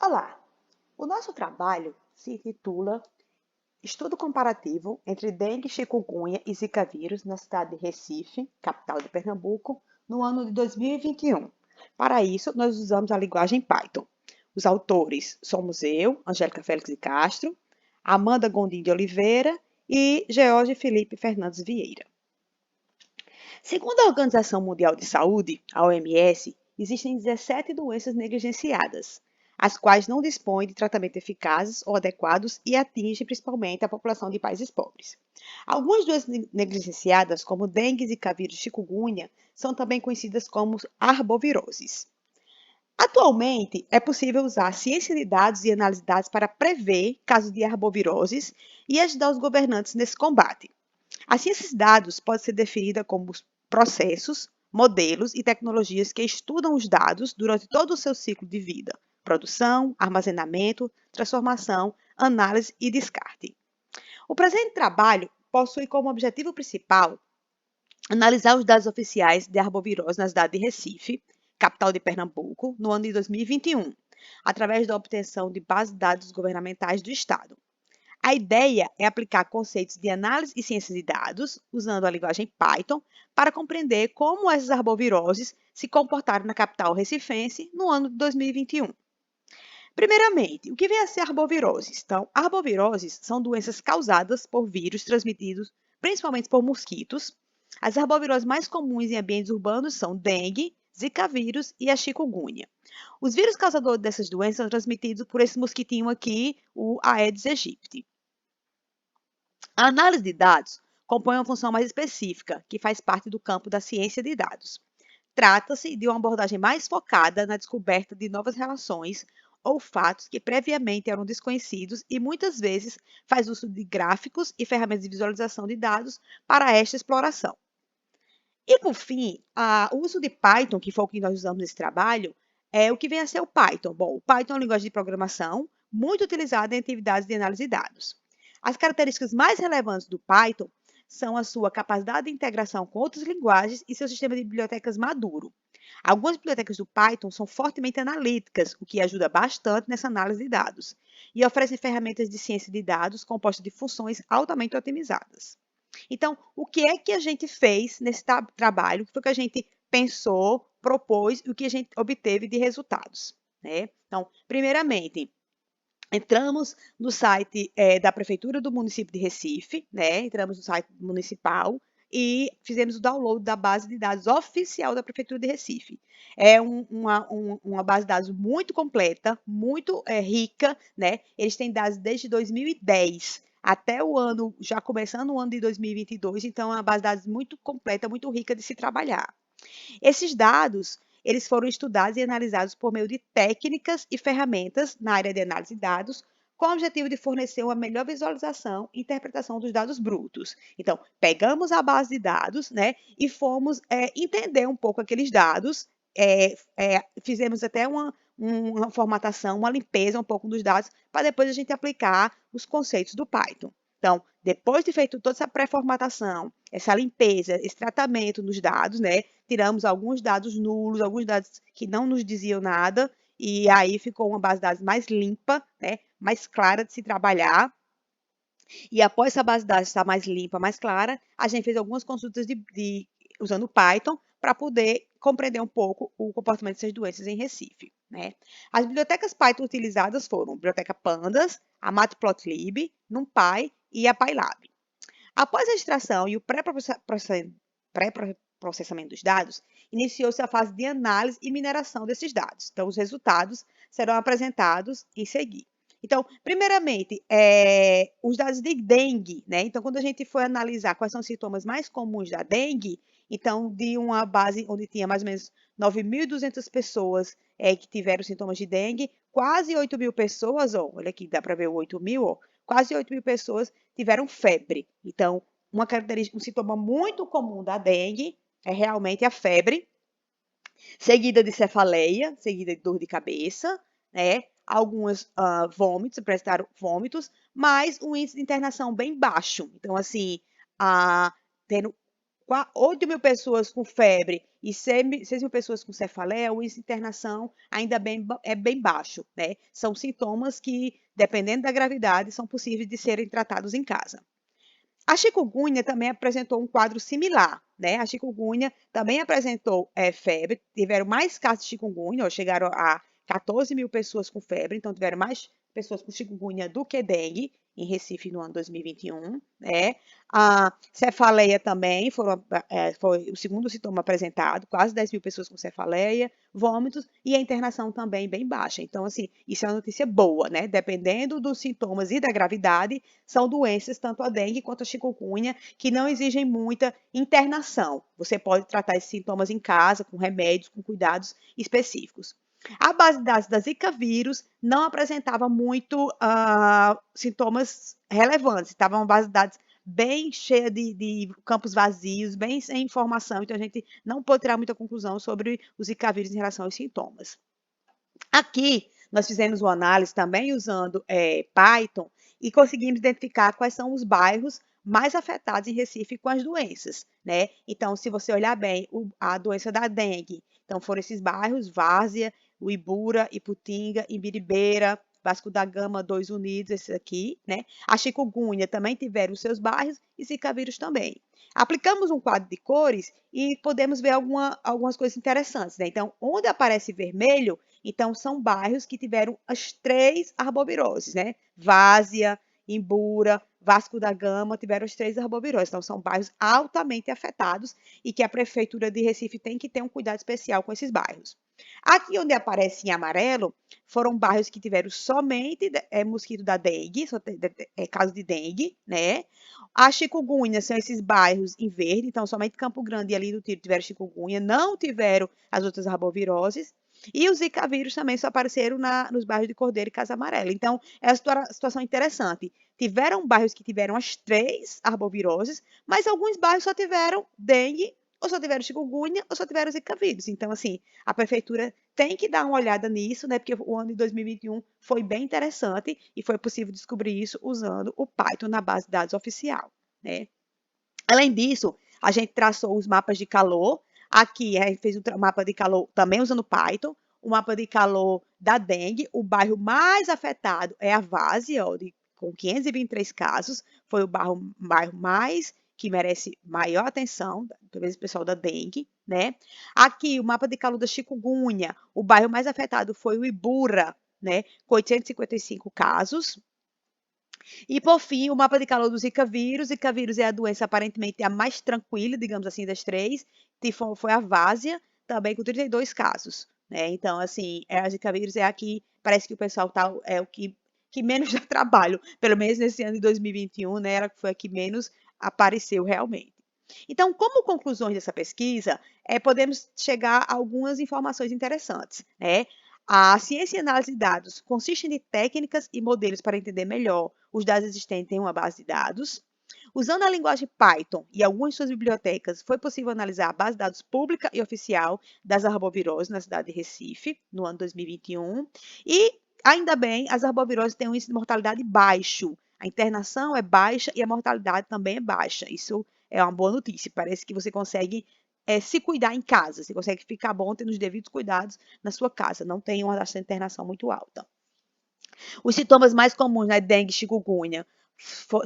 Olá! O nosso trabalho se intitula Estudo comparativo entre dengue, chikungunya e zika vírus na cidade de Recife, capital de Pernambuco, no ano de 2021. Para isso, nós usamos a linguagem Python. Os autores somos eu, Angélica Félix de Castro, Amanda Gondim de Oliveira e George Felipe Fernandes Vieira. Segundo a Organização Mundial de Saúde, a OMS, existem 17 doenças negligenciadas, as quais não dispõem de tratamento eficazes ou adequados e atingem principalmente a população de países pobres. Algumas doenças negligenciadas, como dengue, zika vírus e chikungunya, são também conhecidas como arboviroses. Atualmente, é possível usar ciência de dados e análise de dados para prever casos de arboviroses e ajudar os governantes nesse combate. A ciência de dados pode ser definida como processos, modelos e tecnologias que estudam os dados durante todo o seu ciclo de vida: produção, armazenamento, transformação, análise e descarte. O presente trabalho possui como objetivo principal analisar os dados oficiais de arbovirose na cidade de Recife, capital de Pernambuco, no ano de 2021, através da obtenção de bases de dados governamentais do Estado. A ideia é aplicar conceitos de análise e ciência de dados, usando a linguagem Python, para compreender como essas arboviroses se comportaram na capital recifense no ano de 2021. Primeiramente, o que vem a ser arboviroses? Então, arboviroses são doenças causadas por vírus transmitidos principalmente por mosquitos. As arboviroses mais comuns em ambientes urbanos são dengue, zika vírus e a chikungunya. Os vírus causadores dessas doenças são transmitidos por esse mosquitinho aqui, o Aedes aegypti. A análise de dados compõe uma função mais específica, que faz parte do campo da ciência de dados. Trata-se de uma abordagem mais focada na descoberta de novas relações ou fatos que previamente eram desconhecidos e muitas vezes faz uso de gráficos e ferramentas de visualização de dados para esta exploração. E, por fim, o uso de Python, que foi o que nós usamos nesse trabalho, é o que vem a ser o Python. Bom, o Python é uma linguagem de programação muito utilizada em atividades de análise de dados. As características mais relevantes do Python são a sua capacidade de integração com outras linguagens e seu sistema de bibliotecas maduro. Algumas bibliotecas do Python são fortemente analíticas, o que ajuda bastante nessa análise de dados, e oferecem ferramentas de ciência de dados compostas de funções altamente otimizadas. Então, o que é que a gente fez nesse trabalho? O que foi que a gente pensou, propôs e o que a gente obteve de resultados, né? Então, primeiramente, entramos no site da Prefeitura do município de Recife, né? Entramos no site municipal e fizemos o download da base de dados oficial da Prefeitura de Recife. É uma base de dados muito completa, muito rica, né? Eles têm dados desde 2010 até o ano, já começando o ano de 2022, então é uma base de dados muito completa, muito rica de se trabalhar. Esses dados, eles foram estudados e analisados por meio de técnicas e ferramentas na área de análise de dados, com o objetivo de fornecer uma melhor visualização e interpretação dos dados brutos. Então, pegamos a base de dados, né, e fomos entender um pouco aqueles dados, fizemos até uma formatação, uma limpeza um pouco dos dados, para depois a gente aplicar os conceitos do Python. Então, depois de feito toda essa pré-formatação, essa limpeza, esse tratamento nos dados, né, tiramos alguns dados nulos, alguns dados que não nos diziam nada, e aí ficou uma base de dados mais limpa, né, mais clara de se trabalhar. E após essa base de dados estar mais limpa, mais clara, a gente fez algumas consultas usando Python para poder compreender um pouco o comportamento dessas doenças em Recife, né? As bibliotecas Python utilizadas foram a Biblioteca Pandas, a Matplotlib, NumPy e a PyLab. Após a extração e o pré-processamento dos dados, iniciou-se a fase de análise e mineração desses dados. Então, os resultados serão apresentados em seguida. Então, primeiramente, os dados de dengue, né? Então, quando a gente foi analisar quais são os sintomas mais comuns da dengue, então, de uma base onde tinha mais ou menos 9.200 pessoas que tiveram sintomas de dengue, quase 8.000 pessoas, olha aqui, dá para ver o 8.000, quase 8.000 pessoas tiveram febre. Então, uma característica, um sintoma muito comum da dengue é realmente a febre, seguida de cefaleia, seguida de dor de cabeça, né? Alguns vômitos, apresentaram vômitos, mas um índice de internação bem baixo. Então, assim, tendo 8 mil pessoas com febre e 6 mil pessoas com cefaleia, o índice de internação ainda é bem baixo, né? São sintomas que, dependendo da gravidade, são possíveis de serem tratados em casa. A chikungunya também apresentou um quadro similar, né? A chikungunya também apresentou febre, tiveram mais casos de chikungunya, chegaram a 14 mil pessoas com febre, então tiveram mais pessoas com chikungunya do que dengue em Recife no ano 2021, né? A cefaleia também foi o segundo sintoma apresentado, quase 10 mil pessoas com cefaleia, vômitos e a internação também bem baixa. Então, assim, isso é uma notícia boa, né? Dependendo dos sintomas e da gravidade, são doenças, tanto a dengue quanto a chikungunya, que não exigem muita internação. Você pode tratar esses sintomas em casa, com remédios, com cuidados específicos. A base de dados da Zika vírus não apresentava muito sintomas relevantes, estava uma base de dados bem cheia de campos vazios, bem sem informação, então a gente não pode tirar muita conclusão sobre o Zika vírus em relação aos sintomas. Aqui, nós fizemos uma análise também usando Python e conseguimos identificar quais são os bairros mais afetados em Recife com as doenças, né? Então, se você olhar bem, a doença da dengue, então foram esses bairros, Várzea, Uibura, Iputinga, Imbiribeira, Vasco da Gama, Dois Unidos, esses aqui, né? A chikungunya também tiveram os seus bairros e Zika vírus também. Aplicamos um quadro de cores e podemos ver algumas coisas interessantes, né? Então, onde aparece vermelho, então são bairros que tiveram as 3 arboviroses, né? Várzea, Imbura, Vasco da Gama tiveram as 3 arboviroses. Então, são bairros altamente afetados e que a Prefeitura de Recife tem que ter um cuidado especial com esses bairros. Aqui onde aparece em amarelo, foram bairros que tiveram somente mosquito da dengue, caso de dengue, né? A chikungunya são esses bairros em verde, então somente Campo Grande e ali do Tiro tiveram chikungunya, não tiveram as outras arboviroses. E os Zika vírus também só apareceram nos bairros de Cordeiro e Casa Amarela. Então, é uma situação interessante. Tiveram bairros que tiveram as 3 arboviroses, mas alguns bairros só tiveram dengue, ou só tiveram chikungunya, ou só tiveram Zika vírus. Então, assim, a prefeitura tem que dar uma olhada nisso, né? Porque o ano de 2021 foi bem interessante e foi possível descobrir isso usando o Python na base de dados oficial, né? Além disso, a gente traçou os mapas de calor. Aqui a gente fez um mapa de calor também usando Python, o mapa de calor da dengue. O bairro mais afetado é a Várzea, com 523 casos. Foi o bairro mais que merece maior atenção, pelo pessoal da dengue, né? Aqui o mapa de calor da chikungunya. O bairro mais afetado foi o Ibura, né? Com 855 casos. E, por fim, o mapa de calor do Zika vírus. Zika vírus é a doença aparentemente a mais tranquila, digamos assim, das 3. Foi a Várzea, também com 32 casos. Né? Então, assim, a Zika vírus é aqui, parece que o pessoal é o que menos dá trabalho, pelo menos nesse ano de 2021, né? Ela foi a que menos apareceu realmente. Então, como conclusões dessa pesquisa, podemos chegar a algumas informações interessantes, né? A ciência e análise de dados consistem de técnicas e modelos para entender melhor os dados existentes em uma base de dados. Usando a linguagem Python e algumas de suas bibliotecas, foi possível analisar a base de dados pública e oficial das arboviroses na cidade de Recife, no ano 2021. E, ainda bem, as arboviroses têm um índice de mortalidade baixo. A internação é baixa e a mortalidade também é baixa. Isso é uma boa notícia. Parece que você consegue se cuidar em casa. Você consegue ficar bom tendo os devidos cuidados na sua casa. Não tem uma taxa de internação muito alta. Os sintomas mais comuns, né, dengue e chikungunya,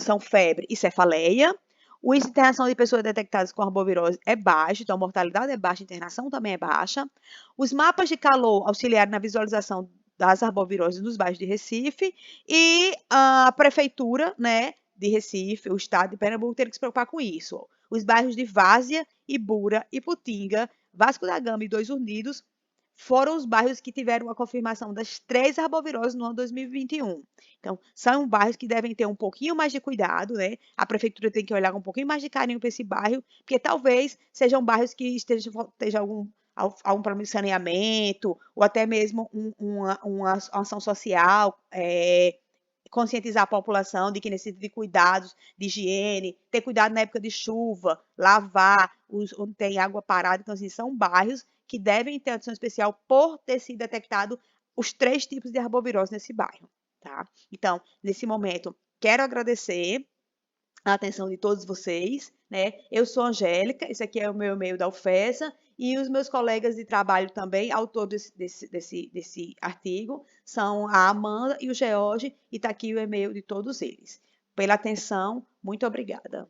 são febre e cefaleia. O índice de internação de pessoas detectadas com arbovirose é baixo, então a mortalidade é baixa, a internação também é baixa. Os mapas de calor auxiliaram na visualização das arboviroses nos bairros de Recife e a prefeitura, né, de Recife, o estado de Pernambuco, teve que se preocupar com isso. Os bairros de Várzea, Ibura, Iputinga, Vasco da Gama e Dois Unidos foram os bairros que tiveram a confirmação das 3 arboviroses no ano 2021. Então, são bairros que devem ter um pouquinho mais de cuidado, né? A prefeitura tem que olhar com um pouquinho mais de carinho para esse bairro, porque talvez sejam bairros que esteja algum problema de saneamento, ou até mesmo uma ação social, conscientizar a população de que necessita de cuidados, de higiene, ter cuidado na época de chuva, lavar onde tem água parada. Então, assim, são bairros que devem ter atenção especial por ter sido detectado os 3 tipos de arbovirose nesse bairro, tá? Então, nesse momento, quero agradecer a atenção de todos vocês, né? Eu sou Angélica, esse aqui é o meu e-mail da UFESA, e os meus colegas de trabalho também, autores desse artigo, são a Amanda e o George, e está aqui o e-mail de todos eles. Pela atenção, muito obrigada.